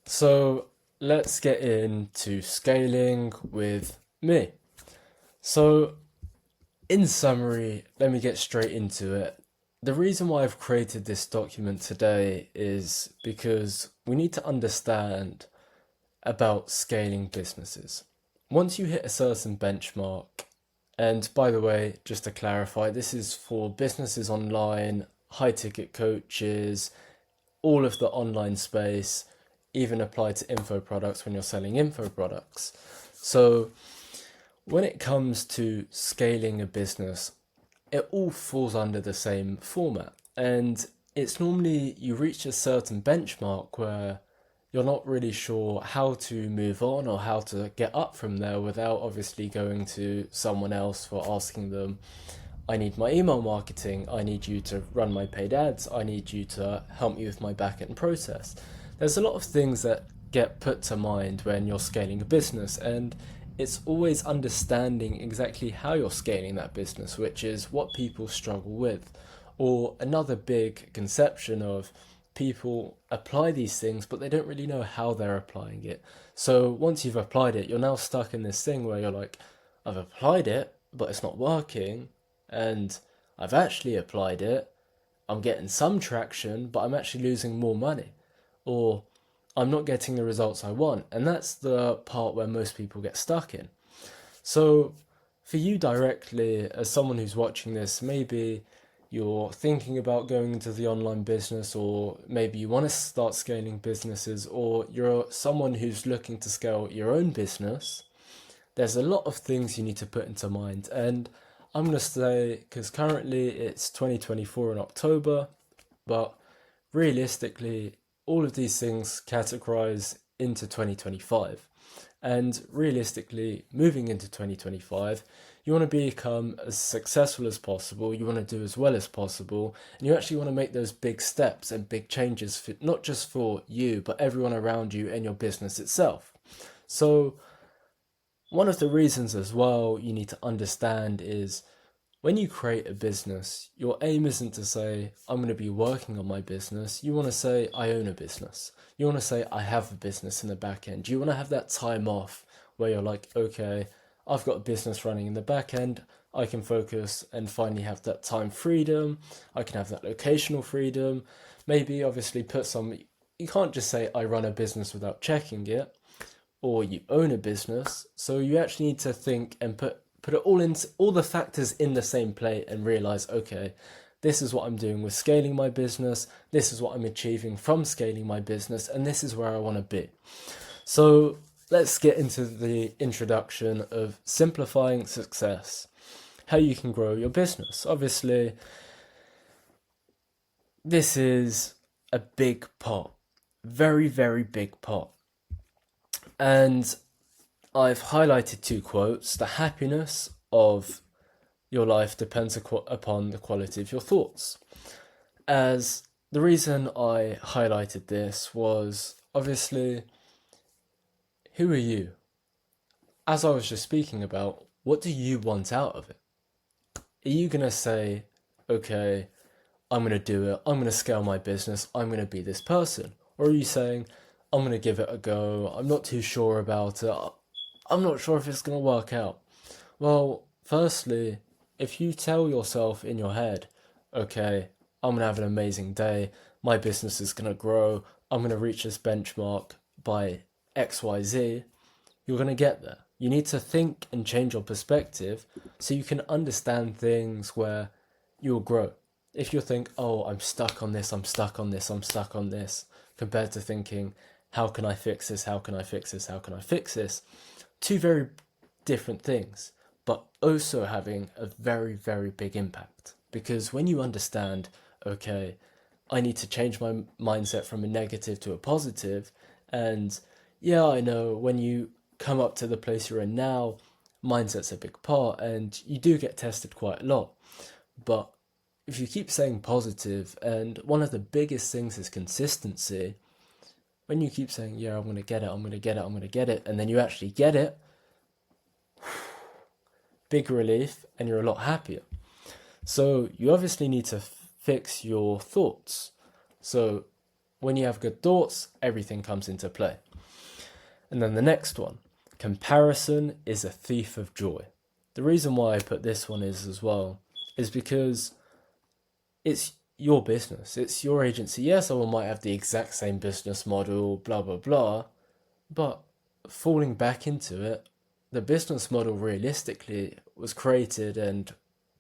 So let's get into scaling with me. So, in summary, let me get straight into it. The reason why I've created this document today is because we need to understand about scaling businesses. Once you hit a certain benchmark, and by the way, just to clarify, this is for businesses online, high ticket coaches, all of the online space, even apply to info products when you're selling info products. So, when it comes to scaling a business, it all falls under the same format. And it's normally you reach a certain benchmark where you're not really sure how to move on or how to get up from there without obviously going to someone else for asking them, I need my email marketing, I need you to run my paid ads, I need you to help me with my back-end process. There's a lot of things that get put to mind when you're scaling a business, and it's always understanding exactly how you're scaling that business, which is what people struggle with. Or another big conception of people apply these things, but they don't really know how they're applying it. So once you've applied it, you're now stuck in this thing where you're like, I've applied it, but it's not working, and I've actually applied it. I'm getting some traction, but I'm actually losing more money. Or I'm not getting the results I want. And that's the part where most people get stuck in. So, for you directly, as someone who's watching this, maybe you're thinking about going into the online business, or maybe you want to start scaling businesses, or you're someone who's looking to scale your own business. There's a lot of things you need to put into mind. And I'm going to say, because currently it's 2024 in October, but realistically, all of these things categorize into 2025. And realistically, moving into 2025, you want to become as successful as possible, you want to do as well as possible, and you actually want to make those big steps and big changes, for, not just for you, but everyone around you and your business itself. So, one of the reasons as well you need to understand is when you create a business, your aim isn't to say, I'm going to be working on my business. You want to say, I own a business. You want to say, I have a business in the back end. You want to have that time off where you're like, okay, I've got a business running in the back end. I can focus and finally have that time freedom. I can have that locational freedom. Maybe obviously put some, you can't just say, I run a business without checking it, or you own a business. So you actually need to think and put it all into all the factors in the same plate and realize, okay, this is what I'm doing with scaling my business, this is what I'm achieving from scaling my business, and this is where I want to be. So let's get into the introduction of simplifying success, how you can grow your business. Obviously, this is a big pot, very, very big pot. And I've highlighted two quotes. The happiness of your life depends upon the quality of your thoughts. As the reason I highlighted this was obviously, who are you? As I was just speaking about, what do you want out of it? Are you going to say, okay, I'm going to do it, I'm going to scale my business, I'm going to be this person? Or are you saying, I'm going to give it a go, I'm not too sure about it, I'm not sure if it's going to work out? Well, firstly, if you tell yourself in your head, okay, I'm going to have an amazing day, my business is going to grow, I'm going to reach this benchmark by XYZ, you're going to get there. You need to think and change your perspective so you can understand things where you'll grow. If you think, oh, I'm stuck on this, I'm stuck on this, I'm stuck on this, compared to thinking, how can I fix this, how can I fix this, how can I fix this? Two very different things, but also having a very, very big impact. Because when you understand, okay, I need to change my mindset from a negative to a positive, and yeah, I know when you come up to the place you're in now, mindset's a big part, and you do get tested quite a lot. But if you keep saying positive, and one of the biggest things is consistency, when you keep saying, yeah, I'm going to get it, I'm going to get it, I'm going to get it, and then you actually get it, big relief, and you're a lot happier. So you obviously need to fix your thoughts. So When you have good thoughts, everything comes into play. And then the next one, comparison is a thief of joy. The reason why I put this one is as well is because it's your business, it's your agency. Yes, someone might have the exact same business model, blah, blah, blah, but falling back into it, the business model realistically was created and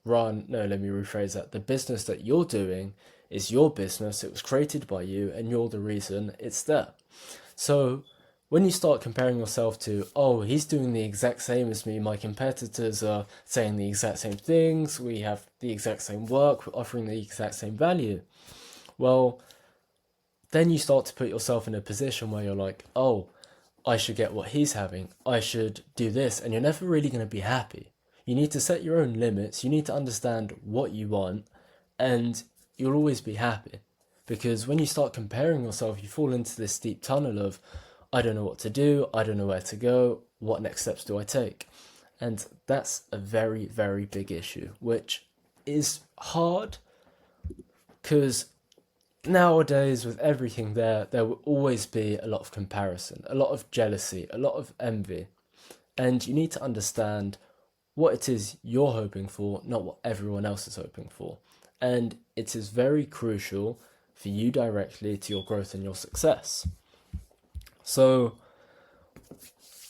run. No, let me rephrase that. The business that you're doing is your business, it was created by you, and you're the reason it's there. So when you start comparing yourself to, oh, he's doing the exact same as me, my competitors are saying the exact same things, we have the exact same work, we're offering the exact same value, well, then you start to put yourself in a position where you're like, oh, I should get what he's having, I should do this, and you're never really going to be happy. You need to set your own limits, you need to understand what you want, and you'll always be happy. Because when you start comparing yourself, you fall into this deep tunnel of, I don't know what to do, I don't know where to go, what next steps do I take? And that's a very, very big issue, which is hard because nowadays with everything there will always be a lot of comparison, a lot of jealousy, a lot of envy. And you need to understand what it is you're hoping for, not what everyone else is hoping for. And it is very crucial for you directly to your growth and your success. So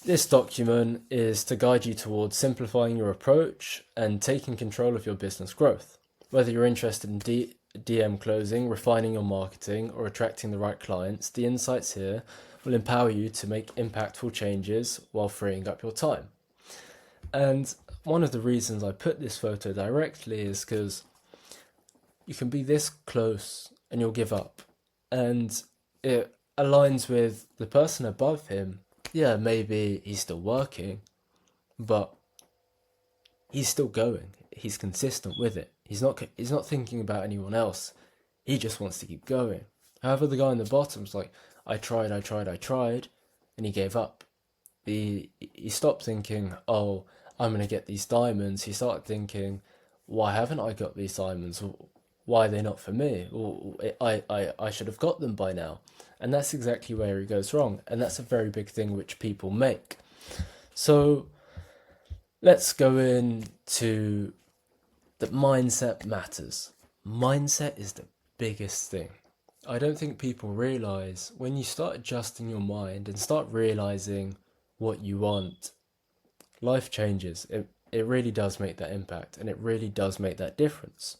this document is to guide you towards simplifying your approach and taking control of your business growth. Whether you're interested in DM closing, refining your marketing, or attracting the right clients, the insights here will empower you to make impactful changes while freeing up your time. And one of the reasons I put this photo directly is because you can be this close and you'll give up. And it aligns with the person above him. Yeah, maybe he's still working, but he's still going. He's consistent with it. He's not thinking about anyone else. He just wants to keep going. However, the guy on the bottom's like, I tried, and he gave up. He stopped thinking, oh, I'm going to get these diamonds. He started thinking, why haven't I got these diamonds? Why are they not for me? Or I should have got them by now. And that's exactly where he goes wrong. And that's a very big thing which people make. So let's go into that mindset matters. Mindset is the biggest thing. I don't think people realize when you start adjusting your mind and start realizing what you want, life changes. It really does make that impact, and it really does make that difference.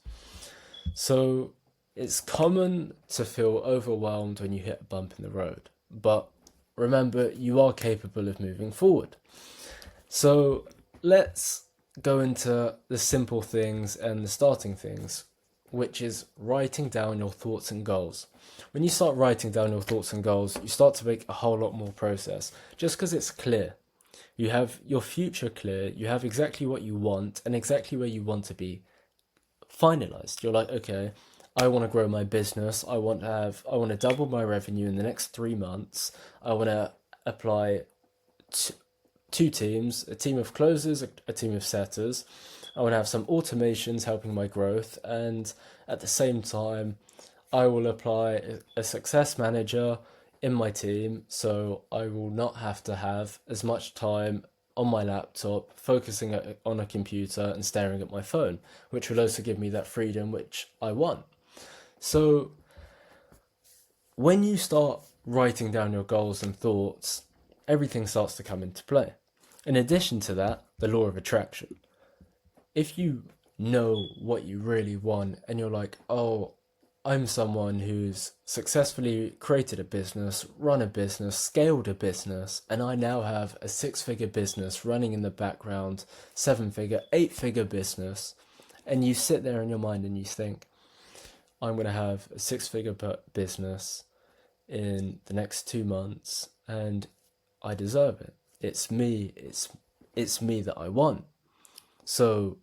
So it's common to feel overwhelmed when you hit a bump in the road, but remember, you are capable of moving forward. So let's go into the simple things and the starting things, which is writing down your thoughts and goals. When you start writing down your thoughts and goals, you start to make a whole lot more process, just because it's clear. You have your future clear, you have exactly what you want and exactly where you want to be finalized. You're like, okay, I want to grow my business. I want to double my revenue in the next 3 months. I want to apply two teams, a team of closers, a team of setters. I want to have some automations helping my growth. And at the same time, I will apply a success manager in my team, so I will not have to have as much time on my laptop focusing on a computer and staring at my phone, which will also give me that freedom which I want. So when you start writing down your goals and thoughts, everything starts to come into play. In addition to that, the law of attraction. If you know what you really want and you're like, oh, I'm someone who's successfully created a business, run a business, scaled a business, and I now have a 6-figure business running in the background, 7-figure, 8-figure business, and you sit there in your mind and you think, I'm going to have a 6-figure business in the next 2 months and I deserve it. It's me. It's me that I want. So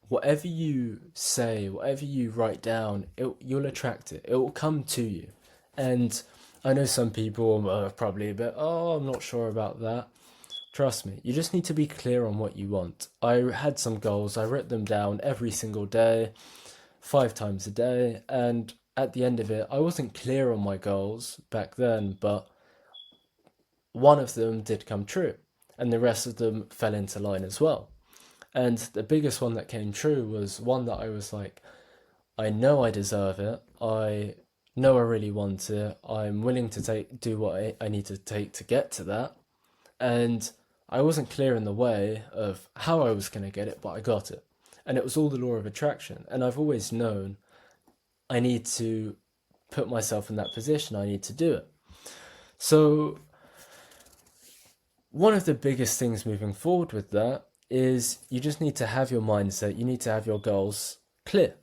whatever you say, whatever you write down, you'll attract it. It will come to you. And I know some people are probably a bit, oh, I'm not sure about that. Trust me, you just need to be clear on what you want. I had some goals. I wrote them down every single day, 5 times a day. And at the end of it, I wasn't clear on my goals back then, but one of them did come true, and the rest of them fell into line as well. And the biggest one that came true was one that I was like, I know I deserve it. I know I really want it. I'm willing to do what I need to take to get to that. And I wasn't clear in the way of how I was going to get it, but I got it. And it was all the law of attraction. And I've always known I need to put myself in that position. I need to do it. So one of the biggest things moving forward with that is you just need to have your mindset, you need to have your goals clear.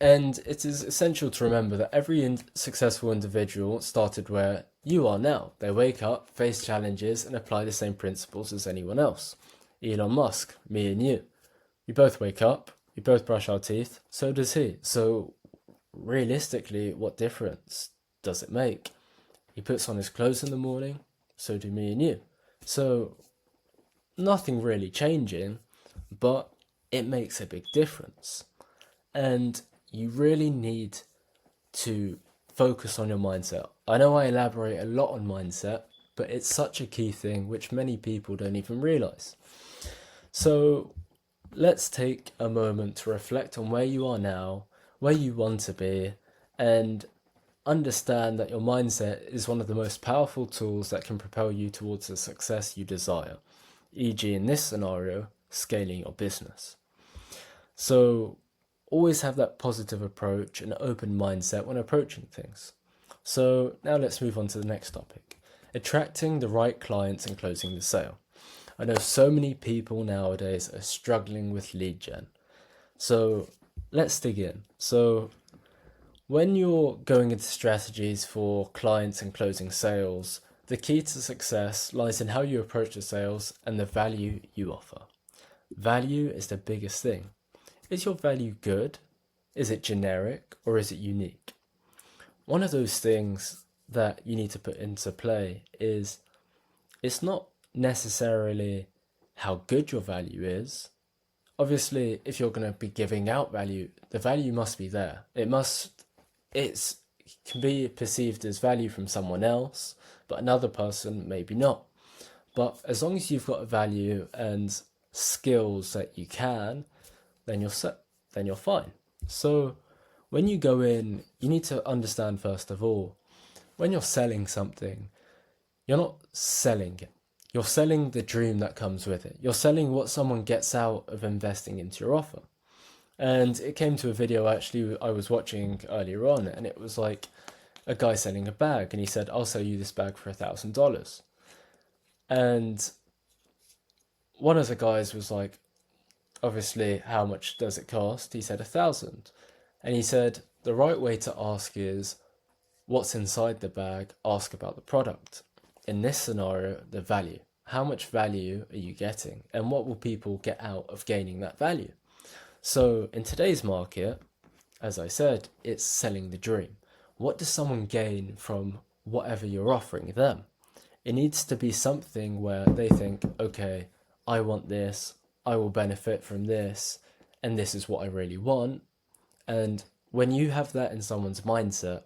And it is essential to remember that every successful individual started where you are now. They wake up, face challenges, and apply the same principles as anyone else. Elon Musk, me and you. We both wake up, we both brush our teeth, so does he. So realistically, what difference does it make? He puts on his clothes in the morning, so do me and you. So nothing really changing, but it makes a big difference. And you really need to focus on your mindset. I know I elaborate a lot on mindset, but it's such a key thing which many people don't even realize. So let's take a moment to reflect on where you are now, where you want to be, and understand that your mindset is one of the most powerful tools that can propel you towards the success you desire, e.g. in this scenario, scaling your business. So always have that positive approach and open mindset when approaching things. So now let's move on to the next topic, attracting the right clients and closing the sale. I know so many people nowadays are struggling with lead gen. So let's dig in. So when you're going into strategies for clients and closing sales, the key to success lies in how you approach the sales and the value you offer. Value is the biggest thing. Is your value good? Is it generic or is it unique? One of those things that you need to put into play is it's not necessarily how good your value is. Obviously, if you're going to be giving out value, the value must be there. It can be perceived as value from someone else, but another person maybe not. But as long as you've got a value and skills that you can, then you're fine. So when you go in, you need to understand first of all, when you're selling something, you're not selling it. You're selling the dream that comes with it. You're selling what someone gets out of investing into your offer. And it came to a video actually I was watching earlier on, and it was like a guy selling a bag, and he said, I'll sell you this bag for $1,000. And one of the guys was like, obviously, how much does it cost? He said 1,000. And he said, the right way to ask is, what's inside the bag? Ask about the product. In this scenario, the value. How much value are you getting? And what will people get out of gaining that value? So in today's market, as I said, it's selling the dream. What does someone gain from whatever you're offering them? It needs to be something where they think, okay, I want this, I will benefit from this, and this is what I really want. And when you have that in someone's mindset,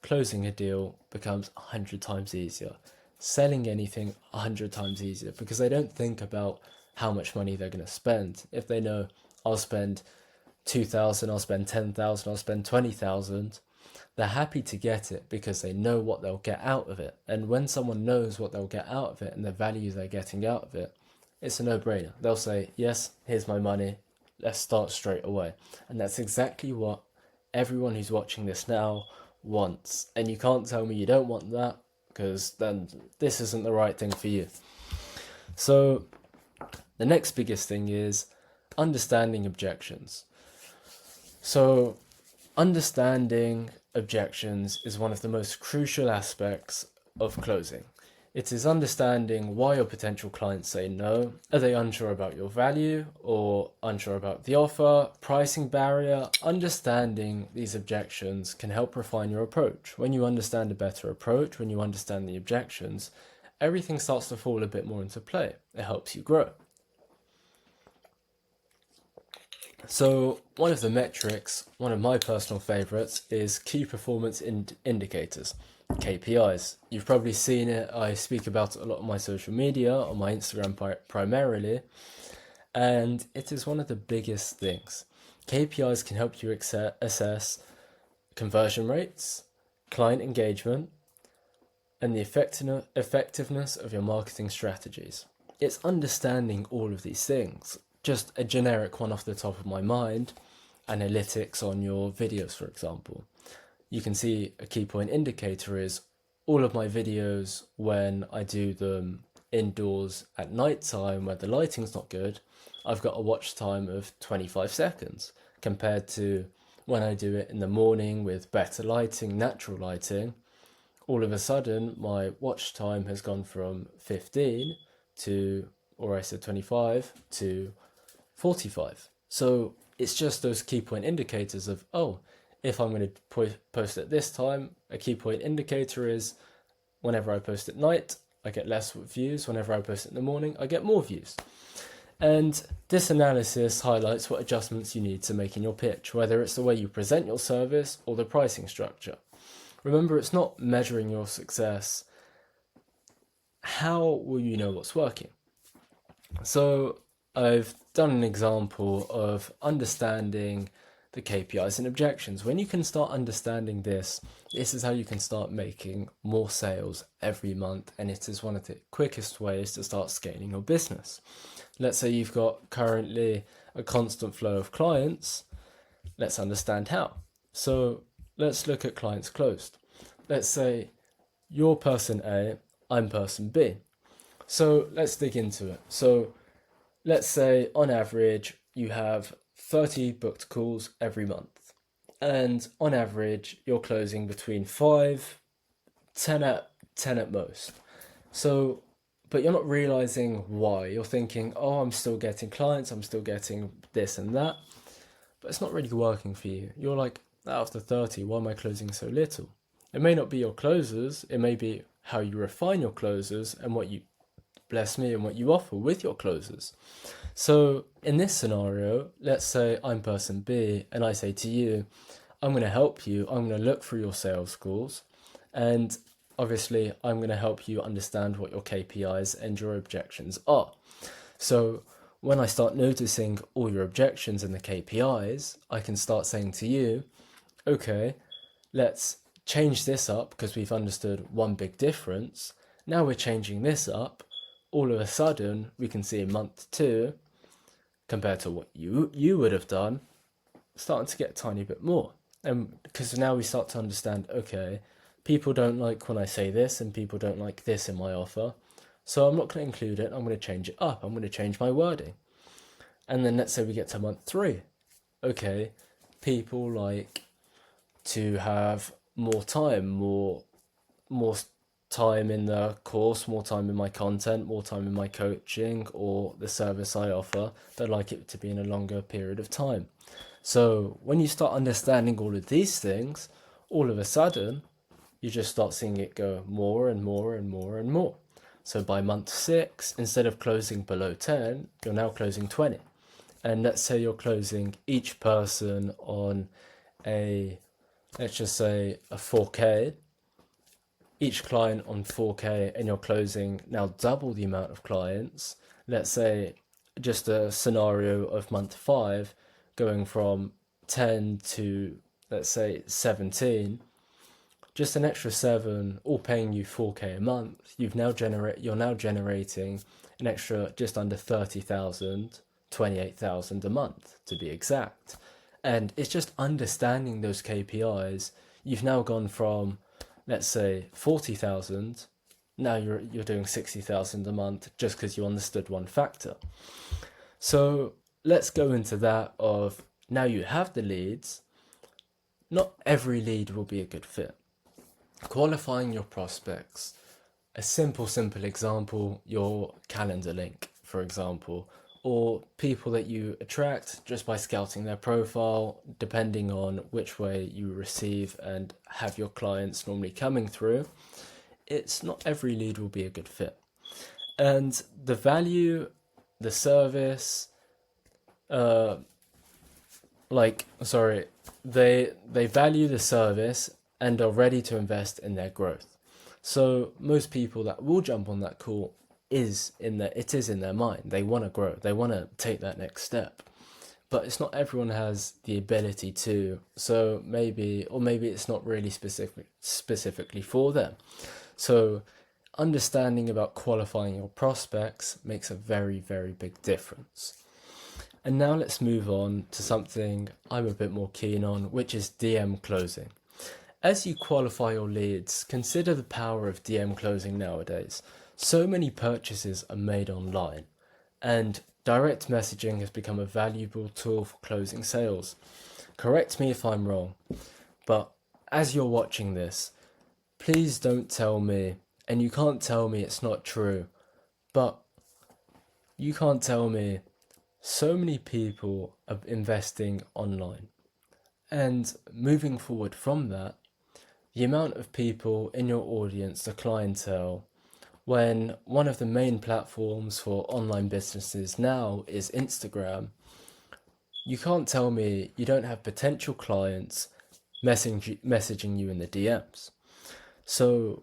closing a deal becomes 100 times easier. Selling anything 100 times easier, because they don't think about how much money they're going to spend. If they know, I'll spend 2,000, I'll spend 10,000, I'll spend 20,000, they're happy to get it because they know what they'll get out of it. And when someone knows what they'll get out of it and the value they're getting out of it, it's a no-brainer. They'll say, yes, here's my money, let's start straight away. And that's exactly what everyone who's watching this now wants. And you can't tell me you don't want that, because then this isn't the right thing for you. So the next biggest thing is understanding objections. So understanding objections is one of the most crucial aspects of closing. It is understanding why your potential clients say no. Are they unsure about your value or unsure about the offer, pricing barrier? Understanding these objections can help refine your approach. When you understand a better approach, when you understand the objections, everything starts to fall a bit more into play. It helps you grow. So one of the metrics, one of my personal favorites, is key performance indicators, KPIs. You've probably seen it. I speak about it a lot on my social media, on my Instagram primarily, and it is one of the biggest things. KPIs can help you assess conversion rates, client engagement, and the effectiveness of your marketing strategies. It's understanding all of these things. Just a generic one off the top of my mind, analytics on your videos, for example. You can see a key point indicator is all of my videos when I do them indoors at night time where the lighting's not good, I've got a watch time of 25 seconds compared to when I do it in the morning with better lighting, natural lighting. All of a sudden, my watch time has gone from 15 to, or I said 25 to 45. So it's just those key point indicators of, oh, if I'm going to post at this time, a key point indicator is whenever I post at night, I get less views. Whenever I post in the morning, I get more views. And this analysis highlights what adjustments you need to make in your pitch, whether it's the way you present your service or the pricing structure. Remember, it's not measuring your success. How will you know what's working? So I've done an example of understanding the KPIs and objections. When you can start understanding this is how you can start making more sales every month, and it is one of the quickest ways to start scaling your business. Let's say you've got currently a constant flow of clients. Let's understand how. So let's look at clients closed. Let's say you're person A, I'm person B. So let's dig into it. So let's say on average you have 30 booked calls every month. And on average you're closing between 5, 10 at most. So, but you're not realizing why. You're thinking, oh, I'm still getting clients, I'm still getting this and that. But it's not really working for you. You're like, out of the 30, why am I closing so little? It may not be your closers, it may be how you refine your closers and what you, bless me, and what you offer with your closers. So in this scenario, let's say I'm person B and I say to you, I'm going to help you, I'm going to look through your sales calls, and obviously I'm going to help you understand what your KPIs and your objections are. So when I start noticing all your objections and the KPIs, I can start saying to you, okay, let's change this up because we've understood one big difference. Now we're changing this up. All of a sudden, we can see in month 2, compared to what you would have done, starting to get a tiny bit more. And because now we start to understand, okay, people don't like when I say this and people don't like this in my offer. So I'm not going to include it. I'm going to change it up. I'm going to change my wording. And then let's say we get to month 3. Okay, people like to have more time, more time in the course, more time in my content, more time in my coaching or the service I offer. They'd like it to be in a longer period of time. So when you start understanding all of these things, all of a sudden, you just start seeing it go more and more and more and more. So by month 6, instead of closing below 10, you're now closing 20. And let's say you're closing each person on a, let's just say a 4K, each client on 4K, and you're closing now double the amount of clients. Let's say just a scenario of month 5 going from 10 to, let's say, 17, just an extra 7, all paying you 4K a month. You're now generating an extra just under 30,000, 28,000 a month to be exact. And it's just understanding those KPIs. You've now gone from, let's say, 40,000, now you're doing 60,000 a month just because you understood one factor. So let's go into that of, now you have the leads, not every lead will be a good fit. Qualifying your prospects. A simple example, your calendar link, for example, or people that you attract just by scouting their profile, depending on which way you receive and have your clients normally coming through. It's not every lead will be a good fit. And the value, the service, they value the service and are ready to invest in their growth. So most people that will jump on that call it is in their mind. They want to grow. They want to take that next step. But it's not everyone has the ability to. So maybe it's not really specifically for them. So understanding about qualifying your prospects makes a very, very big difference. And now let's move on to something I'm a bit more keen on, which is DM closing. As you qualify your leads, consider the power of DM closing nowadays. So many purchases are made online, and direct messaging has become a valuable tool for closing sales. Correct me if I'm wrong, but as you're watching this, please don't tell me, and you can't tell me it's not true, but you can't tell me so many people are investing online. And moving forward from that, the amount of people in your audience, the clientele, when one of the main platforms for online businesses now is Instagram, you can't tell me you don't have potential clients messaging you in the DMs. So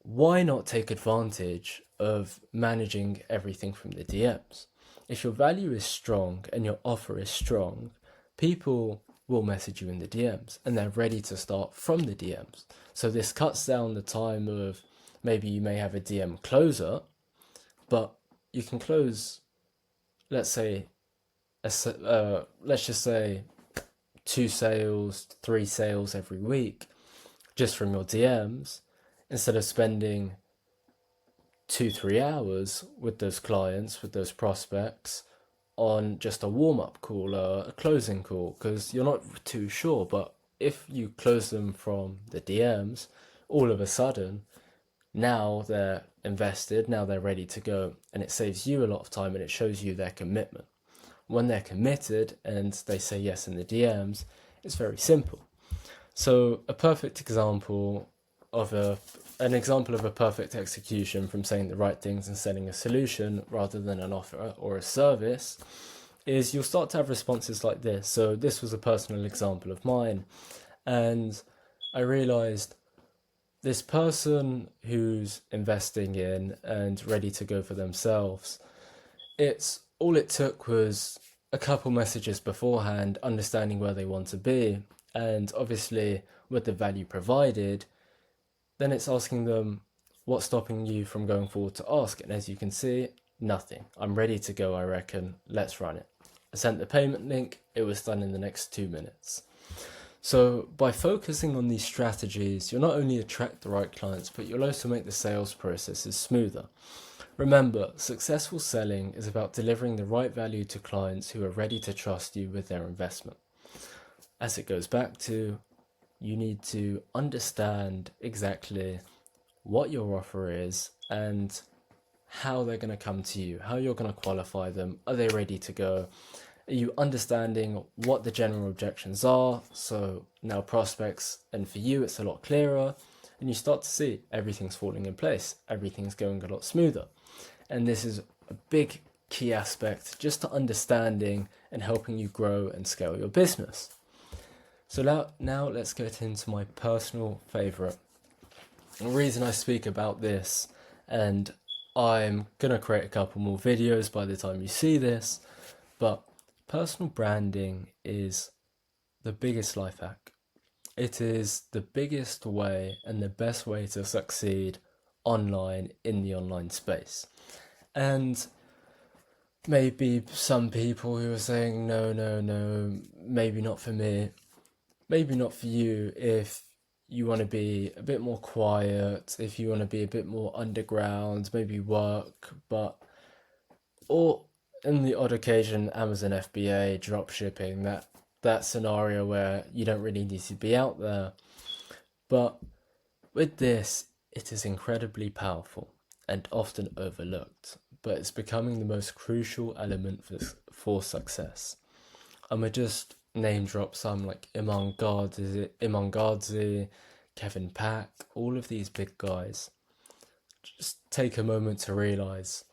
why not take advantage of managing everything from the DMs? If your value is strong and your offer is strong, people will message you in the DMs and they're ready to start from the DMs. So this cuts down the time of maybe you may have a DM closer, but you can close, let's say, let's just say 2 sales, 3 sales every week just from your DMs instead of spending 2-3 hours with those clients, with those prospects on just a warm-up call, a closing call, because you're not too sure. But if you close them from the DMs, all of a sudden now they're invested, now they're ready to go, and it saves you a lot of time and it shows you their commitment. When they're committed and they say yes in the DMs, it's very simple. So a perfect example of an example of a perfect execution from saying the right things and selling a solution rather than an offer or a service is you'll start to have responses like this. So this was a personal example of mine, and I realized this person who's investing in and ready to go for themselves, it's all it took was a couple messages beforehand, understanding where they want to be, and obviously with the value provided, then it's asking them, what's stopping you from going forward to ask? And as you can see, nothing. I'm ready to go, I reckon. Let's run it. I sent the payment link. It was done in the next 2 minutes. So by focusing on these strategies, you'll not only attract the right clients, but you'll also make the sales processes smoother. Remember, successful selling is about delivering the right value to clients who are ready to trust you with their investment. As it goes back to, you need to understand exactly what your offer is and how they're going to come to you, how you're going to qualify them. Are they ready to go? Are you understanding what the general objections are? So now prospects, and for you, it's a lot clearer, and you start to see everything's falling in place. Everything's going a lot smoother. And this is a big key aspect just to understanding and helping you grow and scale your business. So now let's get into my personal favorite. The reason I speak about this, and I'm going to create a couple more videos by the time you see this, but personal branding is the biggest life hack. It is the biggest way and the best way to succeed online in the online space. And maybe some people who are saying, no, maybe not for me, maybe not for you if you want to be a bit more quiet, if you want to be a bit more underground, maybe work, or in the odd occasion, Amazon FBA, drop shipping, that scenario where you don't really need to be out there. But with this, it is incredibly powerful and often overlooked, but it's becoming the most crucial element for success. I'm going to just name drop some like Iman Gadzhi, Kevin Pack, all of these big guys. Just take a moment to realize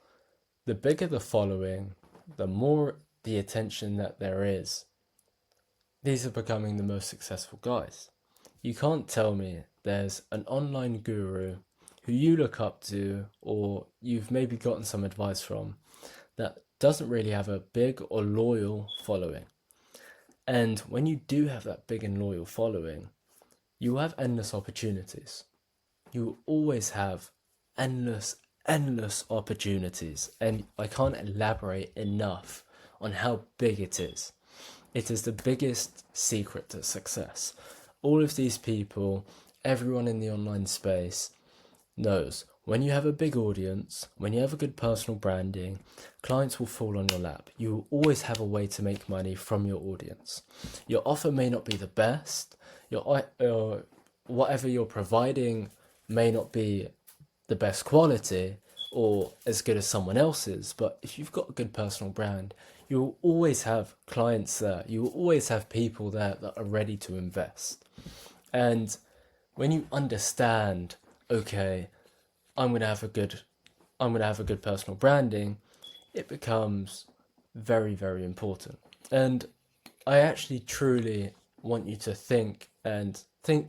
the bigger the following, the more the attention that there is, these are becoming the most successful guys. You can't tell me there's an online guru who you look up to or you've maybe gotten some advice from that doesn't really have a big or loyal following. And when you do have that big and loyal following, you have endless opportunities. You will always have endless opportunities. And I can't elaborate enough on how big it is. It is the biggest secret to success. All of these people, everyone in the online space knows when you have a big audience, when you have a good personal branding, clients will fall on your lap. You will always have a way to make money from your audience. Your offer may not be the best, whatever you're providing may not be the best quality or as good as someone else's, but if you've got a good personal brand, you will always have clients there. You will always have people there that are ready to invest. And when you understand, okay, I'm gonna have a good personal branding, it becomes very, very important. And I actually truly want you to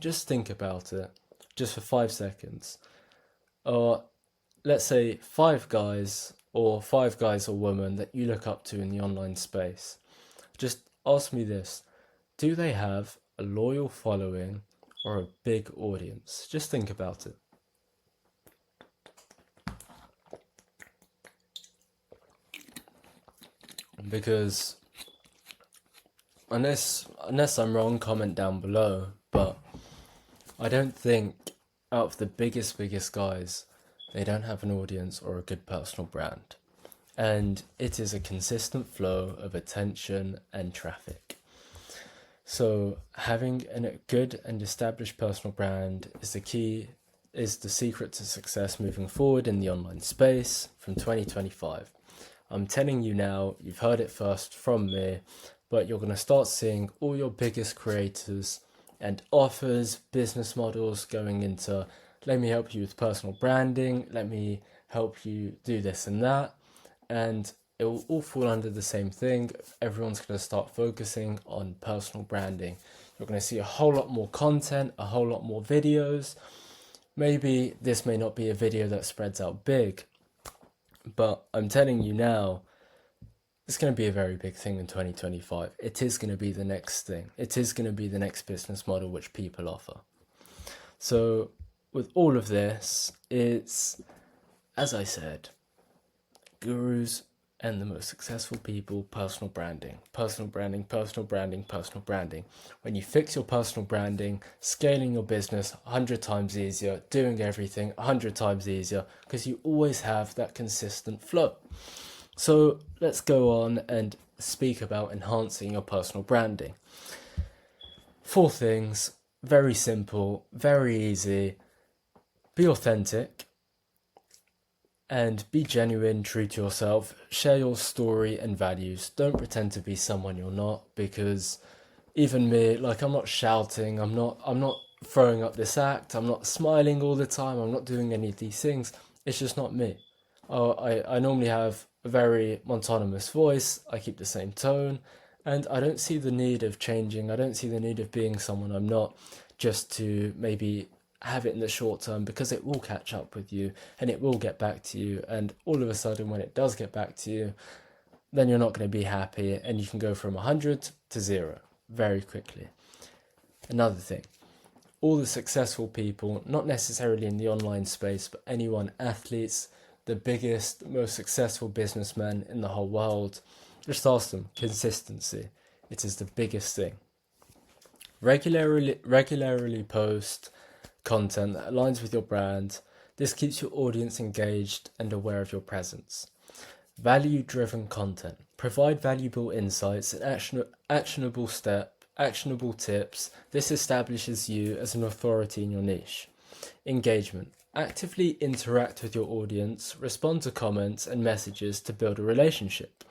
just think about it just for 5 seconds. Or let's say five guys or women that you look up to in the online space. Just ask me this: do they have a loyal following or a big audience? Just think about it. Because unless I'm wrong, comment down below, but I don't think out of the biggest guys, they don't have an audience or a good personal brand. And it is a consistent flow of attention and traffic. So having a good and established personal brand is the secret to success moving forward in the online space from 2025. I'm telling you now, you've heard it first from me, but you're going to start seeing all your biggest creators and offers, business models going into, let me help you with personal branding, let me help you do this and that, and it will all fall under the same thing. Everyone's going to start focusing on personal branding. You're going to see a whole lot more content, a whole lot more videos. Maybe this may not be a video that spreads out big, but I'm telling you now, it's going to be a very big thing in 2025. It is going to be the next thing. It is going to be the next business model which people offer. So with all of this, it's, as I said, gurus and the most successful people, personal branding, personal branding, personal branding, personal branding. When you fix your personal branding, scaling your business 100 times easier, doing everything 100 times easier, because you always have that consistent flow. So let's go on and speak about enhancing your personal branding. 4 things, very simple, very easy. Be authentic and be genuine, true to yourself. Share your story and values. Don't pretend to be someone you're not, because even me, like, I'm not shouting, I'm not throwing up this act, I'm not smiling all the time, I'm not doing any of these things. It's just not me. I normally have a very monotonous voice, I keep the same tone, and I don't see the need of changing. I don't see the need of being someone I'm not just to maybe have it in the short term, because it will catch up with you and it will get back to you, and all of a sudden when it does get back to you, then you're not going to be happy and you can go from 100 to 0 very quickly. Another thing, all the successful people, not necessarily in the online space, but anyone, athletes, the biggest, most successful businessmen in the whole world, just ask them. Consistency. It is the biggest thing. Regularly post content that aligns with your brand. This keeps your audience engaged and aware of your presence. Value-driven content. Provide valuable insights and actionable tips. This establishes you as an authority in your niche. Engagement. Actively interact with your audience, respond to comments and messages to build a relationship.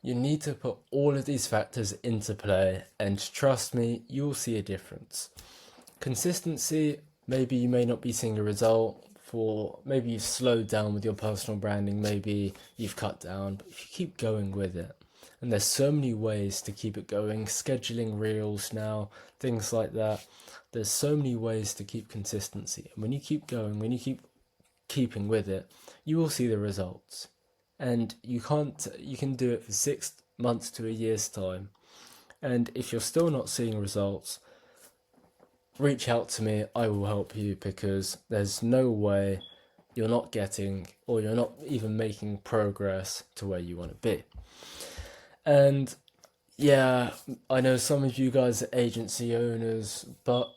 You need to put all of these factors into play, and trust me, you will see a difference. Consistency, maybe you may not be seeing a result maybe you've slowed down with your personal branding, maybe you've cut down, but if you keep going with it, And there's so many ways to keep it going, scheduling reels now, things like that. There's so many ways to keep consistency. And when you keep going, when you keep keeping with it, you will see the results. And you can do it for 6 months to a year's time. And if you're still not seeing results, reach out to me, I will help you, because there's no way you're not getting, or you're not even making progress to where you want to be. And yeah, I know some of you guys are agency owners, but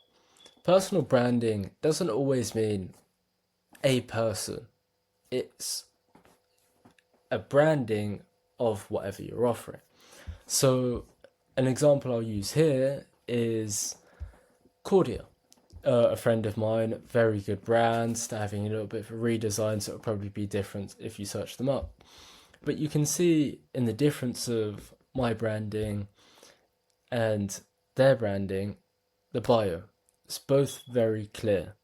personal branding doesn't always mean a person. It's a branding of whatever you're offering. So an example I'll use here is Cordia, a friend of mine, very good brands. They're having a little bit of a redesign, so it'll probably be different if you search them up. But you can see in the difference of my branding and their branding, the bio. It's both very clear.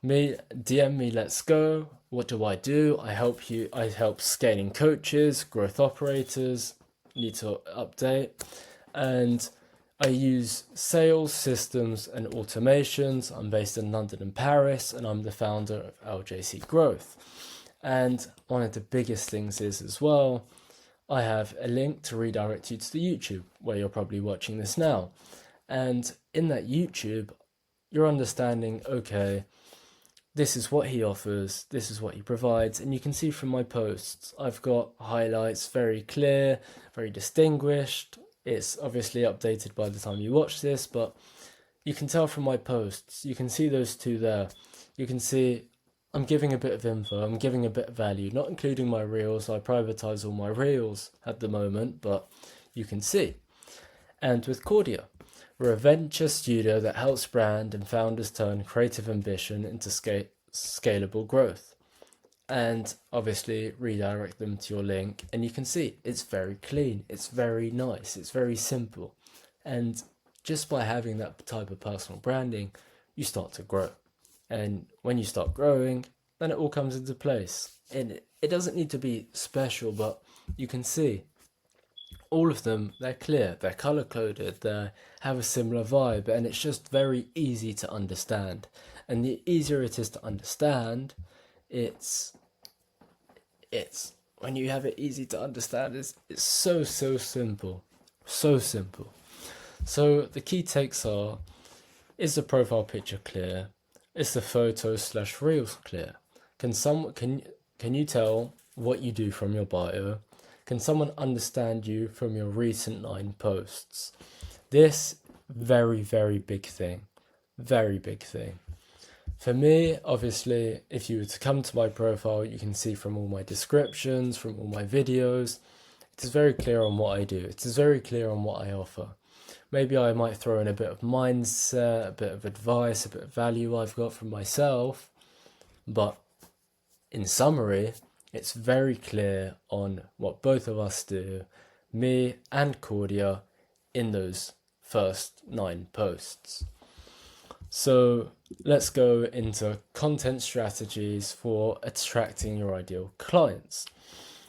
DM me, let's go. What do? I help scaling coaches, growth operators, need to update. And I use sales systems and automations. I'm based in London and Paris, and I'm the founder of LJC Growth. And one of the biggest things is as well, I have a link to redirect you to the YouTube where you're probably watching this now. And in that YouTube, you're understanding, okay, this is what he offers, this is what he provides. And you can see from my posts, I've got highlights very clear, very distinguished. It's obviously updated by the time you watch this, but you can tell from my posts, you can see those two there. You can see I'm giving a bit of info, I'm giving a bit of value, not including my reels. I privatize all my reels at the moment, but you can see. And with Cordia, we're a venture studio that helps brand and founders turn creative ambition into scalable growth. And obviously redirect them to your link, and you can see it's very clean, it's very nice, it's very simple. And just by having that type of personal branding, you start to grow. And when you start growing, then it all comes into place. And it doesn't need to be special, but you can see all of them, they're clear, they're color coded, they have a similar vibe, and it's just very easy to understand. And the easier it is to understand, it's when you have it easy to understand, it's so simple. So simple. So the key takes are, is the profile picture clear? Is the photos/reels clear? Can you tell what you do from your bio? Can someone understand you from your recent 9 posts? This very, very big thing. Very big thing. For me, obviously, if you were to come to my profile, you can see from all my descriptions, from all my videos, it is very clear on what I do. It is very clear on what I offer. Maybe I might throw in a bit of mindset, a bit of advice, a bit of value I've got from myself. But in summary, it's very clear on what both of us do, me and Cordia, in those first 9 posts. So let's go into content strategies for attracting your ideal clients.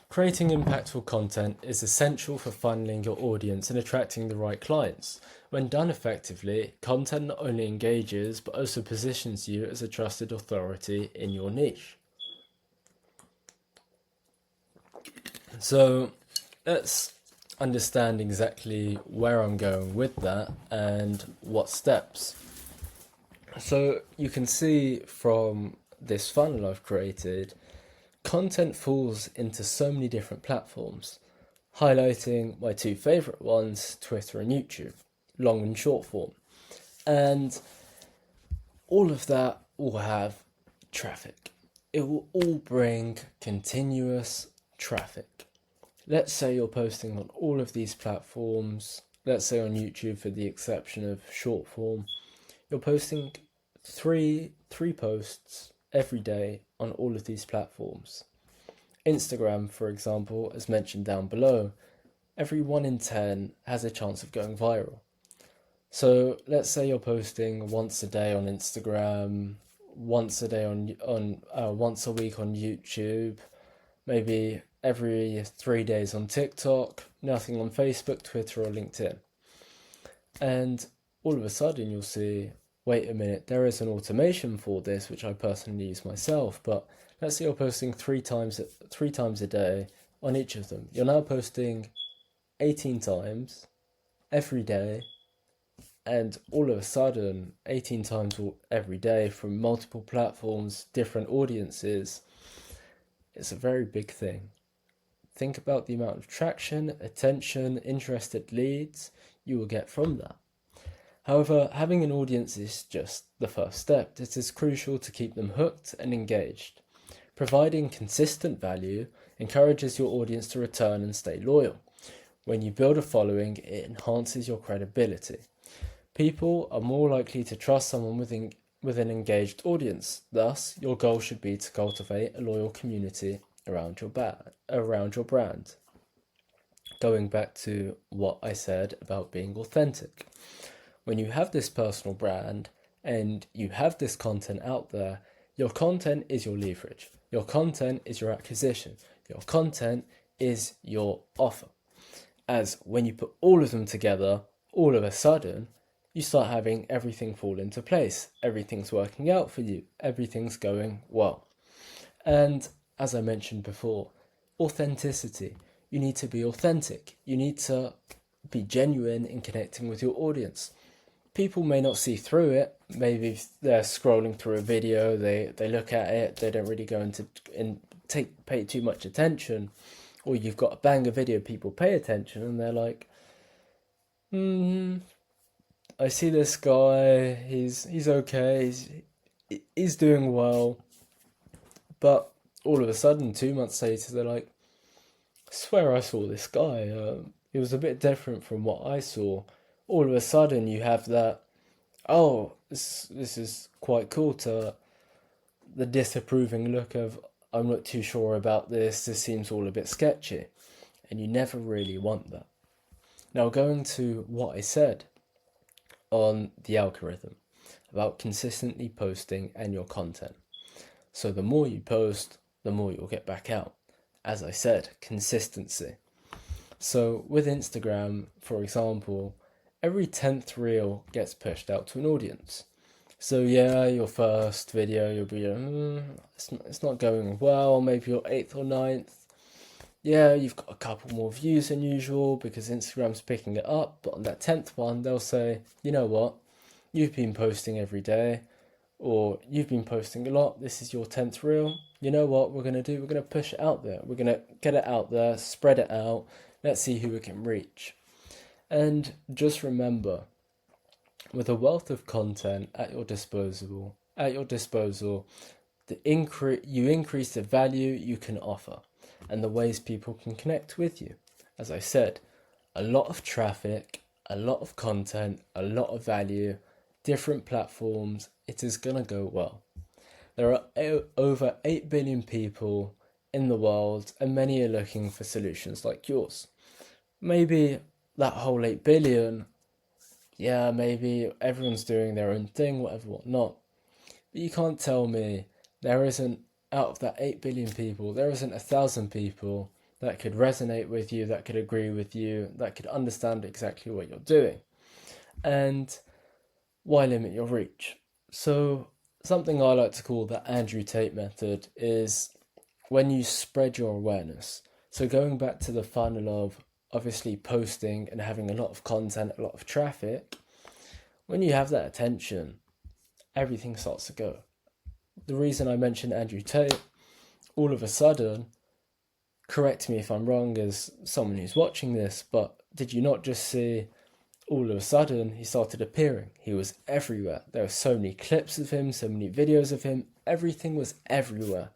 Creating impactful content is essential for funneling your audience and attracting the right clients. When done effectively, content not only engages but also positions you as a trusted authority in your niche. So let's understand exactly where I'm going with that and what steps. So you can see from this funnel I've created, content falls into so many different platforms, highlighting my 2 favorite ones, Twitter and YouTube, long and short form. And all of that will have traffic. It will all bring continuous traffic. Let's say you're posting on all of these platforms. Let's say on YouTube, for the exception of short form, you're posting three posts every day on all of these platforms. Instagram, for example, as mentioned down below, every 1 in 10 has a chance of going viral. So let's say you're posting once a day on Instagram, once a week on YouTube, maybe every 3 days on TikTok, nothing on Facebook, Twitter, or LinkedIn. And all of a sudden you'll see, wait a minute, there is an automation for this, which I personally use myself, but let's say you're posting three times a day on each of them. You're now posting 18 times every day, and all of a sudden 18 times every day from multiple platforms, different audiences, it's a very big thing. Think about the amount of traction, attention, interested leads you will get from that. However, having an audience is just the first step. It is crucial to keep them hooked and engaged. Providing consistent value encourages your audience to return and stay loyal. When you build a following, it enhances your credibility. People are more likely to trust someone with an engaged audience. Thus, your goal should be to cultivate a loyal community around your brand. Going back to what I said about being authentic. When you have this personal brand and you have this content out there, your content is your leverage. Your content is your acquisition. Your content is your offer. As when you put all of them together, all of a sudden, you start having everything fall into place. Everything's working out for you. Everything's going well. And as I mentioned before, authenticity. You need to be authentic. You need to be genuine in connecting with your audience. People may not see through it. Maybe they're scrolling through a video, they look at it, they don't really go pay too much attention. Or you've got a banger video, people pay attention and they're like, I see this guy, he's okay, he's doing well. But all of a sudden, 2 months later, they're like, I swear I saw this guy. It was a bit different from what I saw. All of a sudden, you have that, oh, this is quite cool, to the disapproving look of, I'm not too sure about this seems all a bit sketchy. And you never really want that. Now, going to what I said on the algorithm about consistently posting and your content. So the more you post, the more you'll get back out. As I said, consistency. So with Instagram, for example, every 10th reel gets pushed out to an audience. So yeah, your first video, you'll be, it's not going well, maybe your 8th or 9th. Yeah, you've got a couple more views than usual because Instagram's picking it up, but on that 10th one, they'll say, you know what, you've been posting every day, or you've been posting a lot, this is your 10th reel. You know what we're going to do? We're going to push it out there. We're going to get it out there, spread it out. Let's see who we can reach. And just remember, with a wealth of content at your disposal, you increase the value you can offer and the ways people can connect with you. As I said, a lot of traffic, a lot of content, a lot of value, different platforms, it is going to go well. There are over 8 billion people in the world, and many are looking for solutions like yours. Maybe that whole 8 billion, yeah, maybe everyone's doing their own thing, whatnot. But you can't tell me there isn't, out of that 8 billion people, there isn't 1,000 people that could resonate with you, that could agree with you, that could understand exactly what you're doing. And why limit your reach? So something I like to call the Andrew Tate method is when you spread your awareness. So going back to the funnel of obviously posting and having a lot of content, a lot of traffic, when you have that attention, everything starts to go. The reason I mentioned Andrew Tate, all of a sudden, correct me if I'm wrong as someone who's watching this, but did you not just see all of a sudden he started appearing? He was everywhere. There were so many clips of him, so many videos of him, everything was everywhere.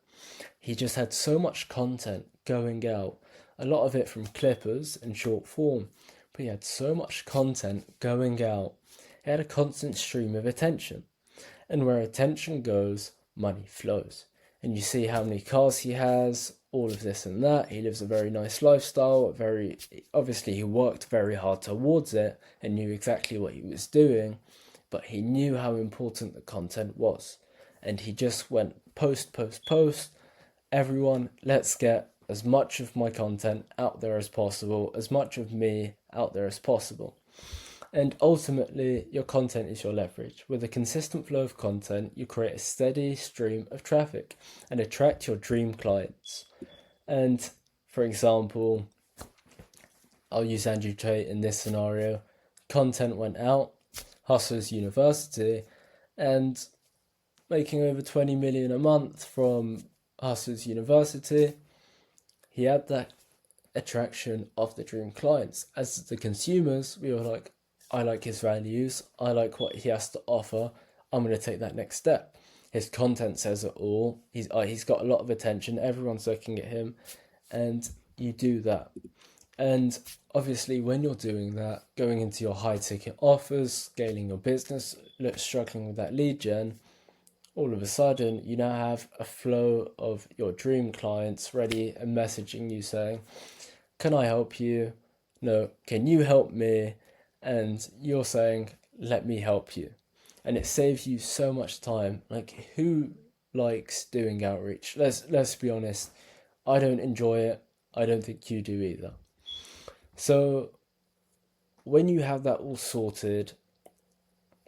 He just had so much content going out, a lot of it from clippers and short form, but he had so much content going out. He had a constant stream of attention, and where attention goes, money flows. And you see how many cars he has, all of this and that. He lives a very nice lifestyle, obviously he worked very hard towards it and knew exactly what he was doing, but he knew how important the content was. And he just went post. Everyone, let's get as much of my content out there as possible, as much of me out there as possible. And ultimately, your content is your leverage. With a consistent flow of content, you create a steady stream of traffic and attract your dream clients. And for example, I'll use Andrew Tate in this scenario. Content went out, Hustlers University, and making over 20 million a month from Hustlers University, he had that attraction of the dream clients. As the consumers, we were like, I like his values, I like what he has to offer, I'm going to take that next step. His content says it all, he's got a lot of attention, everyone's looking at him, and you do that. And obviously when you're doing that, going into your high ticket offers, scaling your business, struggling with that lead gen, all of a sudden you now have a flow of your dream clients ready and messaging you saying, can I help you? No, can you help me? And you're saying, let me help you. And it saves you so much time. Like, who likes doing outreach? Let's be honest. I don't enjoy it. I don't think you do either. So when you have that all sorted,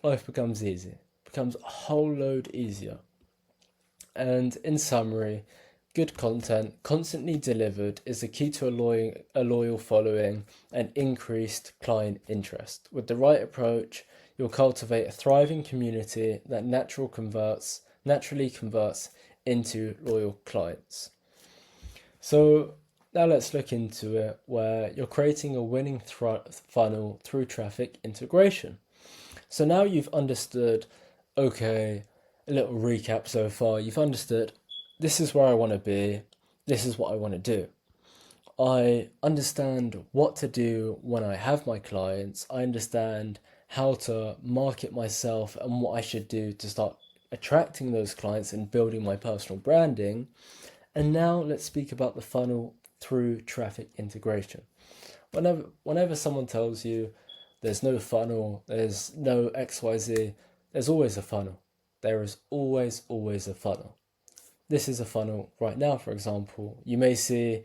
life becomes easy. It becomes a whole load easier. And in summary, good content, constantly delivered, is the key to a loyal following and increased client interest. With the right approach, you'll cultivate a thriving community that naturally converts into loyal clients. So now let's look into it, where you're creating a winning funnel through traffic integration. So now you've understood, okay, a little recap so far, you've understood this is where I want to be, this is what I want to do. I understand what to do when I have my clients, I understand how to market myself and what I should do to start attracting those clients and building my personal branding. And now let's speak about the funnel through traffic integration. Whenever someone tells you there's no funnel, there's no XYZ, there's always a funnel. There is always a funnel. This is a funnel right now, for example. You may see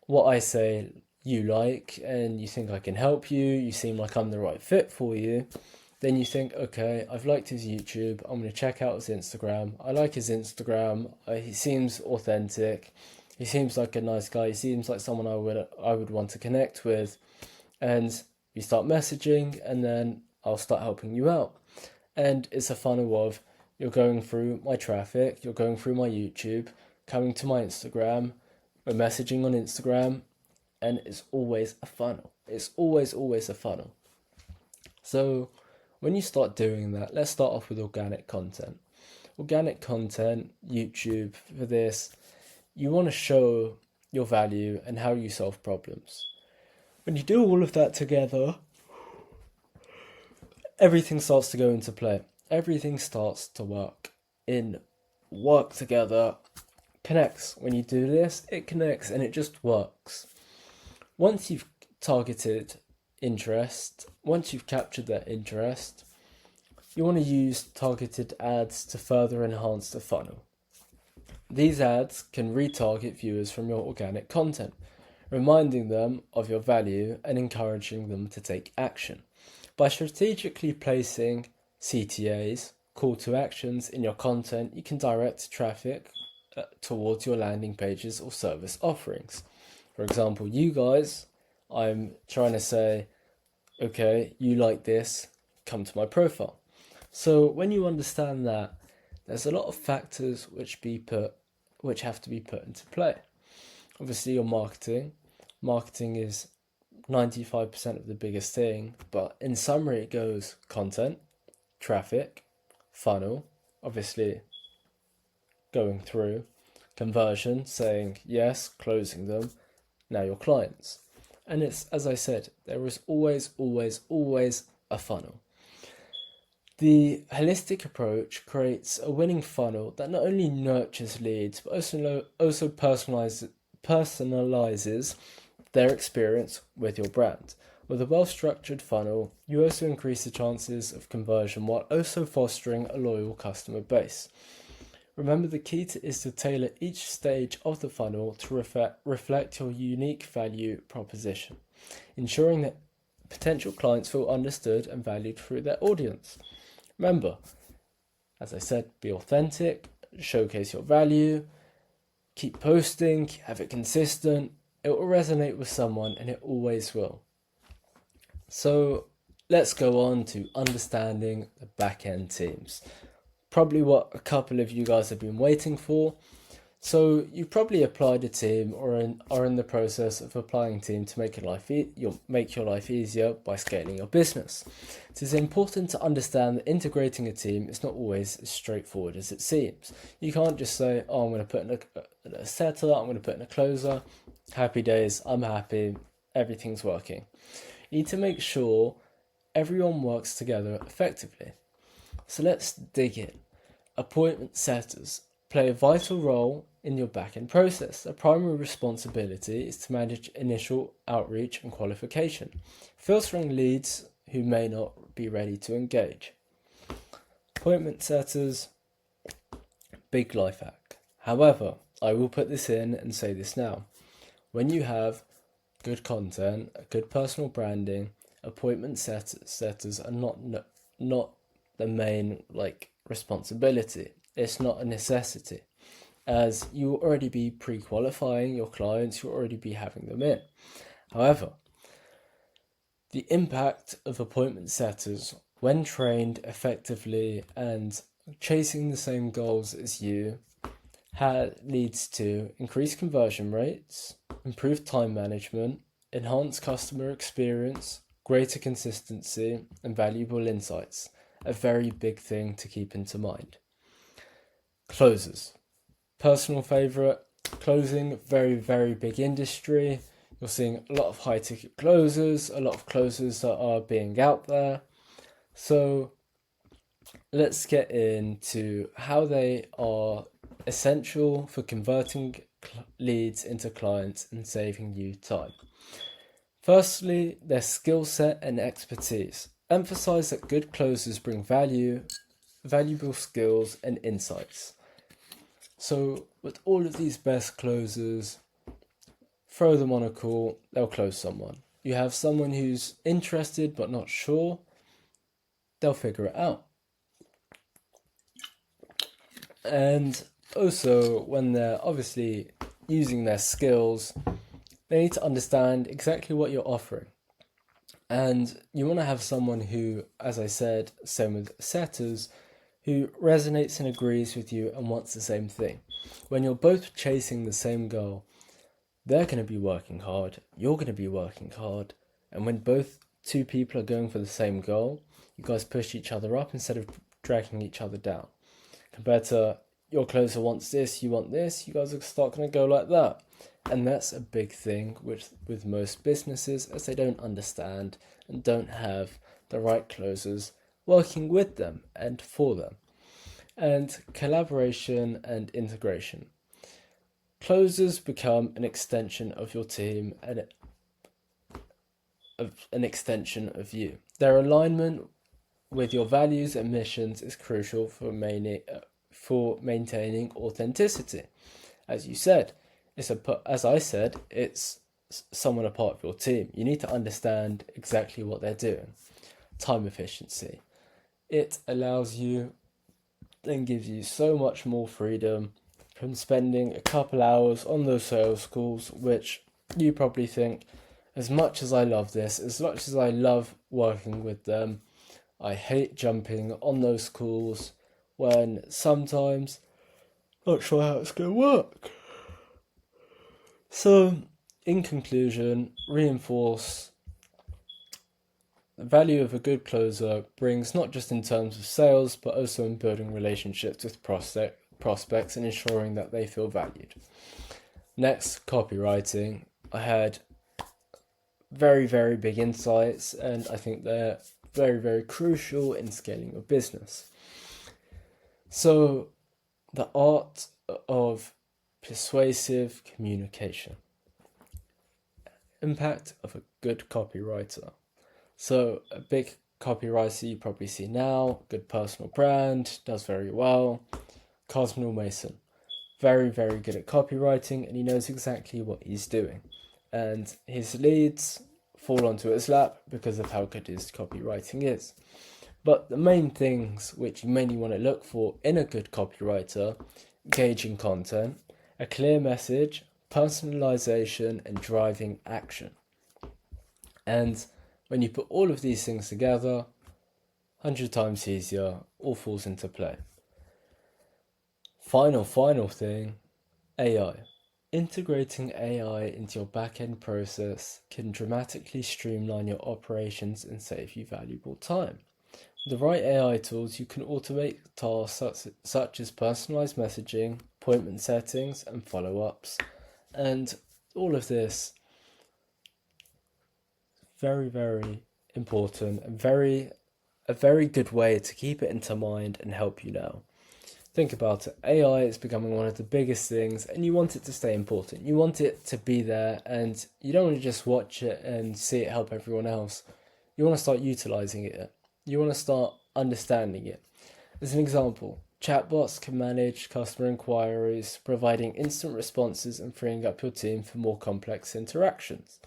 what I say you like and you think I can help you, you seem like I'm the right fit for you. Then you think, okay, I've liked his YouTube, I'm going to check out his Instagram. I like his Instagram, he seems authentic, he seems like a nice guy, he seems like someone I would want to connect with. And you start messaging, and then I'll start helping you out. And it's a funnel of, you're going through my traffic, you're going through my YouTube, coming to my Instagram, we're messaging on Instagram, and it's always a funnel. It's always a funnel. So when you start doing that, let's start off with organic content. Organic content, YouTube, for this, you want to show your value and how you solve problems. When you do all of that together, everything starts to go into play. Everything starts to work together, connects. When you do this, it connects and it just works. Once you've targeted interest, once you've captured that interest, you want to use targeted ads to further enhance the funnel. These ads can retarget viewers from your organic content, reminding them of your value and encouraging them to take action. By strategically placing CTAs, call to actions, in your content, you can direct traffic towards your landing pages or service offerings. For example, you guys, I'm trying to say, okay, you like this, come to my profile. So when you understand that, there's a lot of factors which have to be put into play. Obviously, your marketing. Marketing is 95% of the biggest thing, but in summary, it goes content, traffic, funnel, obviously going through, conversion, saying yes, closing them, now your clients. And it's, as I said, there is always a funnel. The holistic approach creates a winning funnel that not only nurtures leads, but also personalizes their experience with your brand. With a well-structured funnel, you also increase the chances of conversion while also fostering a loyal customer base. Remember, the key is to tailor each stage of the funnel to reflect your unique value proposition, ensuring that potential clients feel understood and valued through their audience. Remember, as I said, be authentic, showcase your value, keep posting, have it consistent. It will resonate with someone, and it always will. So let's go on to understanding the back-end teams. Probably what a couple of you guys have been waiting for. So you've probably applied a team or are in the process of applying a team to make your life easier by scaling your business. It is important to understand that integrating a team is not always as straightforward as it seems. You can't just say, oh, I'm going to put in a setter, I'm going to put in a closer, happy days, I'm happy, everything's working. You need to make sure everyone works together effectively. So let's dig in. Appointment setters play a vital role in your back-end process. Their primary responsibility is to manage initial outreach and qualification, filtering leads who may not be ready to engage. Appointment setters, big life hack. However, I will put this in and say this now. When you have good content, good personal branding, appointment setters are not the main responsibility. It's not a necessity, as you will already be pre-qualifying your clients, you'll already be having them in. However, the impact of appointment setters when trained effectively and chasing the same goals as you leads to increased conversion rates, improved time management, enhanced customer experience, greater consistency, and valuable insights. A very big thing to keep into mind. Closers. Personal favourite. Closing, very, very big industry. You're seeing a lot of high ticket closers, a lot of closers that are being out there. So let's get into how they are essential for converting leads into clients and saving you time. Firstly, their skill set and expertise. Emphasize that good closers bring valuable skills and insights. So with all of these best closers, throw them on a call, they'll close someone. You have someone who's interested but not sure, they'll figure it out. And also, when they're obviously using their skills, they need to understand exactly what you're offering. And you want to have someone who, as I said, same with setters, who resonates and agrees with you and wants the same thing. When you're both chasing the same goal, they're going to be working hard, you're going to be working hard, and when two people are going for the same goal, you guys push each other up instead of dragging each other down. Compared to your closer wants this, you want this, you guys are start going to go like that. And that's a big thing with most businesses, as they don't understand and don't have the right closers working with them and for them. And collaboration and integration. Closers become an extension of your team and an extension of you. Their alignment with your values and missions is crucial for maintaining authenticity. As you said, as I said, it's someone a part of your team. You need to understand exactly what they're doing. Time efficiency. It allows you and gives you so much more freedom from spending a couple hours on those sales calls, which you probably think, as much as I love this, as much as I love working with them, I hate jumping on those calls when sometimes not sure how it's going to work. So, in conclusion, reinforce the value of a good closer brings not just in terms of sales, but also in building relationships with prospects and ensuring that they feel valued. Next, copywriting. I had very, very big insights, and I think they're very, very crucial in scaling your business. So, the art of persuasive communication. Impact of a good copywriter. So, a big copywriter you probably see now, good personal brand, does very well, Cosmo Mason. Very, very good at copywriting, and he knows exactly what he's doing. And his leads fall onto his lap because of how good his copywriting is. But the main things which you mainly want to look for in a good copywriter: engaging content, a clear message, personalization, and driving action. And when you put all of these things together, 100 times easier, all falls into play. Final thing, AI. Integrating AI into your back-end process can dramatically streamline your operations and save you valuable time. With the right AI tools, you can automate tasks such as personalized messaging, appointment settings, and follow-ups. And all of this, very, very important and a very good way to keep it into mind and help you now. Think about it. AI is becoming one of the biggest things, and you want it to stay important. You want it to be there, and you don't want to just watch it and see it help everyone else. You want to start utilizing it. You want to start understanding it. As an example, chatbots can manage customer inquiries, providing instant responses and freeing up your team for more complex interactions.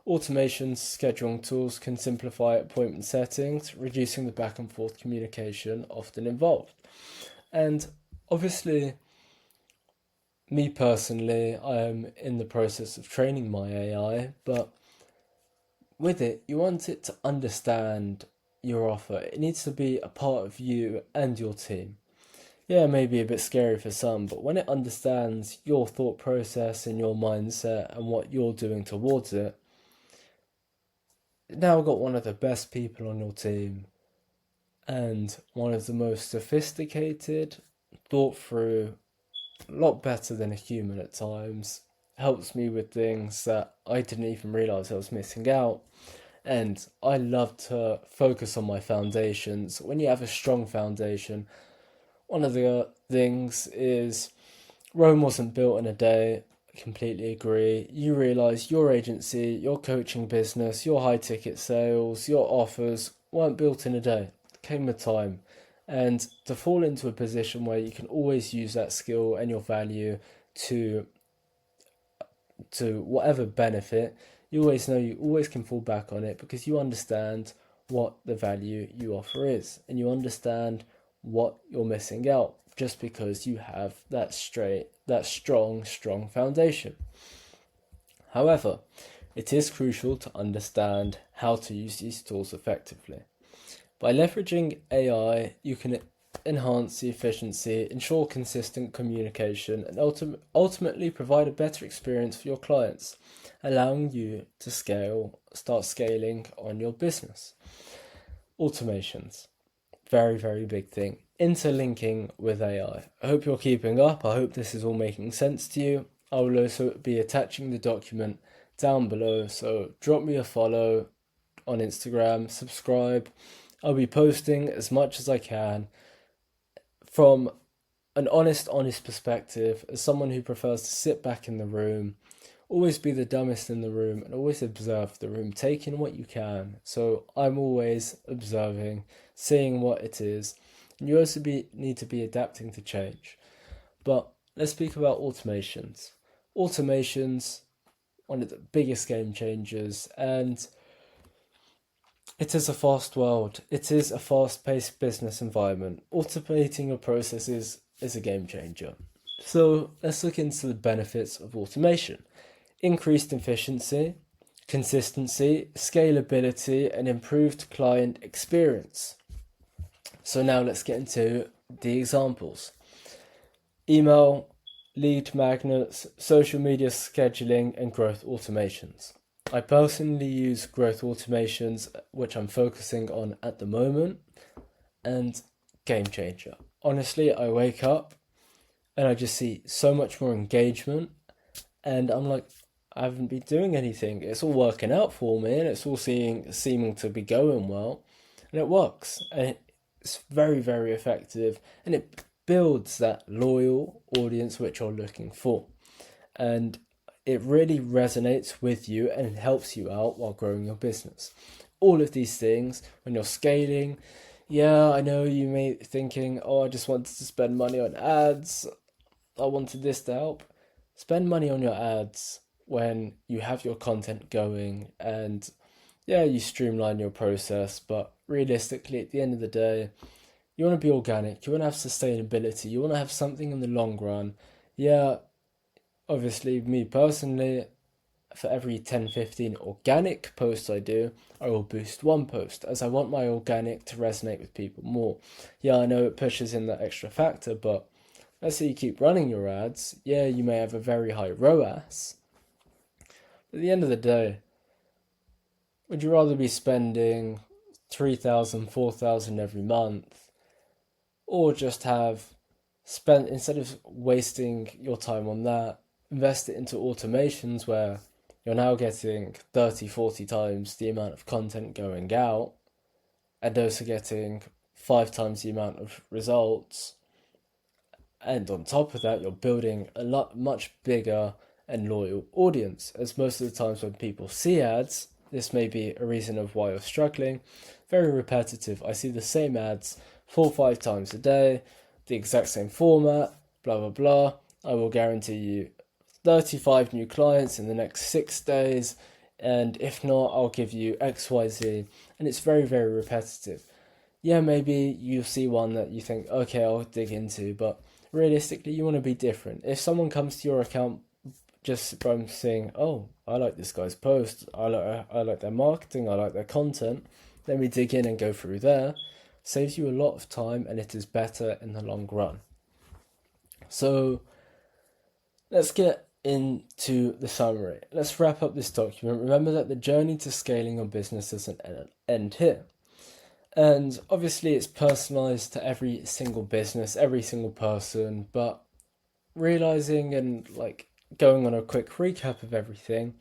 Automation scheduling tools can simplify appointment settings, reducing the back and forth communication often involved. And obviously, me personally, I am in the process of training my AI, but with it, you want it to understand your offer. It needs to be a part of you and your team. Yeah, it may be a bit scary for some, but when it understands your thought process and your mindset and what you're doing towards it, now got one of the best people on your team and one of the most sophisticated, thought through, a lot better than a human at times, helps me with things that I didn't even realise I was missing out. And I love to focus on my foundations. When you have a strong foundation, one of the things is Rome wasn't built in a day. I completely agree. You realise your agency, your coaching business, your high ticket sales, your offers weren't built in a day. Came with time. And to fall into a position where you can always use that skill and your value to whatever benefit, you always know you always can fall back on it because you understand what the value you offer is, and you understand what you're missing out just because you have that strong foundation. However, it is crucial to understand how to use these tools effectively. By leveraging AI, you can enhance the efficiency, ensure consistent communication, and ultimately provide a better experience for your clients, allowing you to start scaling on your business. Automations, very, very big thing. Interlinking with AI. I hope you're keeping up. I hope this is all making sense to you. I will also be attaching the document down below, so drop me a follow on Instagram, subscribe. I'll be posting as much as I can from an honest perspective, as someone who prefers to sit back in the room, always be the dumbest in the room, and always observe the room, take in what you can. So I'm always observing, seeing what it is, and you also need to be adapting to change. But let's speak about automations. Automations, one of the biggest game changers, and it is a fast world. It is a fast-paced business environment. Automating your processes is a game changer. So let's look into the benefits of automation. Increased efficiency, consistency, scalability, and improved client experience. So now let's get into the examples. Email, lead magnets, social media scheduling, and growth automations. I personally use growth automations, which I'm focusing on at the moment, and game changer. Honestly, I wake up and I just see so much more engagement, and I'm like, I haven't been doing anything. It's all working out for me, and it's all seeming to be going well, and it works, and it's very, very effective, and it builds that loyal audience which you're looking for, and it really resonates with you and helps you out while growing your business. All of these things, when you're scaling, Yeah, I know you may be thinking, oh, I just wanted to spend money on ads. I wanted this to help. Spend money on your ads when you have your content going and yeah, you streamline your process, but realistically, at the end of the day, you want to be organic, you want to have sustainability, you want to have something in the long run. Yeah, obviously, me personally, for every 10, 15 organic posts I do, I will boost one post as I want my organic to resonate with people more. Yeah, I know it pushes in that extra factor, but let's say you keep running your ads, yeah, you may have a very high ROAS. But at the end of the day, would you rather be spending 3,000, 4,000 every month, or just have spent, instead of wasting your time on that, invest it into automations where you're now getting 30, 40 times the amount of content going out, and also getting 5 times the amount of results. And on top of that, you're building a much bigger and loyal audience. As most of the times when people see ads, this may be a reason of why you're struggling. Very repetitive. I see the same ads 4 or 5 times a day, the exact same format, blah blah blah. I will guarantee you 35 new clients in the next 6 days, and if not, I'll give you XYZ. And it's very, very repetitive. Yeah, maybe you'll see one that you think, okay, I'll dig into, but realistically, you want to be different. If someone comes to your account just from saying, oh, I like this guy's post, I like their marketing, I like their content, let me dig in and go through there, saves you a lot of time and it is better in the long run. So let's get into the summary. Let's wrap up this document. Remember that the journey to scaling your business doesn't end here. And obviously it's personalized to every single business, every single person, but realizing and like going on a quick recap of everything,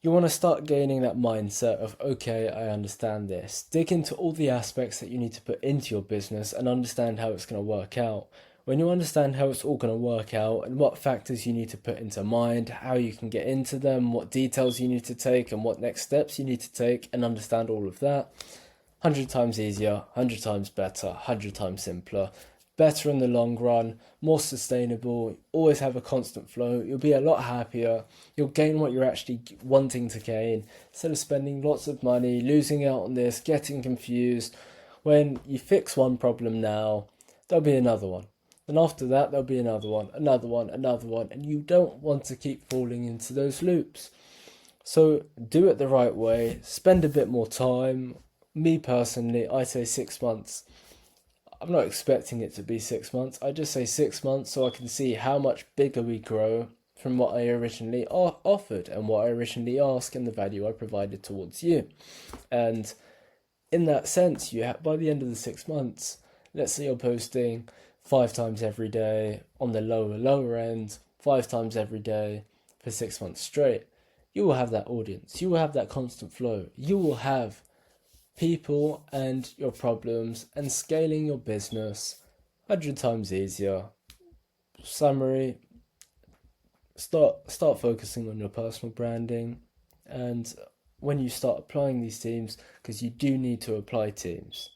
you want to start gaining that mindset of, okay, I understand this. Dig into all the aspects that you need to put into your business and understand how it's going to work out. When you understand how it's all going to work out and what factors you need to put into mind, how you can get into them, what details you need to take and what next steps you need to take, and understand all of that, 100 times easier, 100 times better, 100 times simpler, better in the long run, more sustainable, always have a constant flow, you'll be a lot happier, you'll gain what you're actually wanting to gain, instead of spending lots of money, losing out on this, getting confused. When you fix one problem now, there'll be another one. And after that, there'll be another one, another one, another one, and you don't want to keep falling into those loops. So do it the right way, spend a bit more time. Me personally, I say 6 months. I'm not expecting it to be 6 months. I just say 6 months so I can see how much bigger we grow from what I originally offered and what I originally asked and the value I provided towards you. And in that sense, by the end of the 6 months, let's say you're posting 5 times every day on the lower end, 5 times every day for 6 months straight. You will have that audience. You will have that constant flow. You will have people and your problems, and scaling your business 100 times easier. Summary: start focusing on your personal branding, and when you start applying these teams, because you do need to apply teams,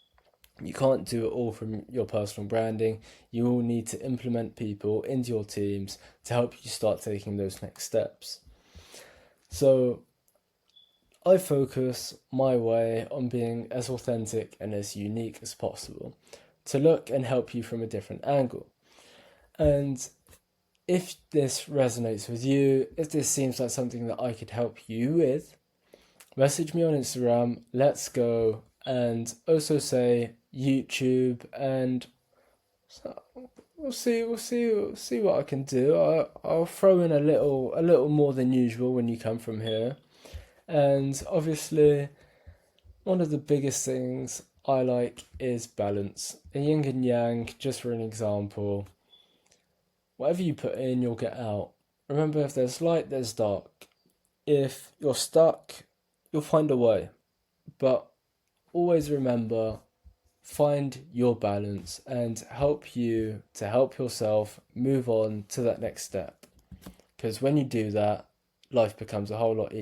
you can't do it all from your personal branding. You will need to implement people into your teams to help you start taking those next steps. So I focus my way on being as authentic and as unique as possible to look and help you from a different angle. And if this resonates with you, if this seems like something that I could help you with, message me on Instagram, let's go, and also say YouTube, and we'll see what I can do. I'll throw in a little more than usual when you come from here. And obviously, one of the biggest things I like is balance. A yin and yang, just for an example. Whatever you put in, you'll get out. Remember, if there's light, there's dark. If you're stuck, you'll find a way. But always remember, find your balance and help you to help yourself move on to that next step. Because when you do that, life becomes a whole lot easier.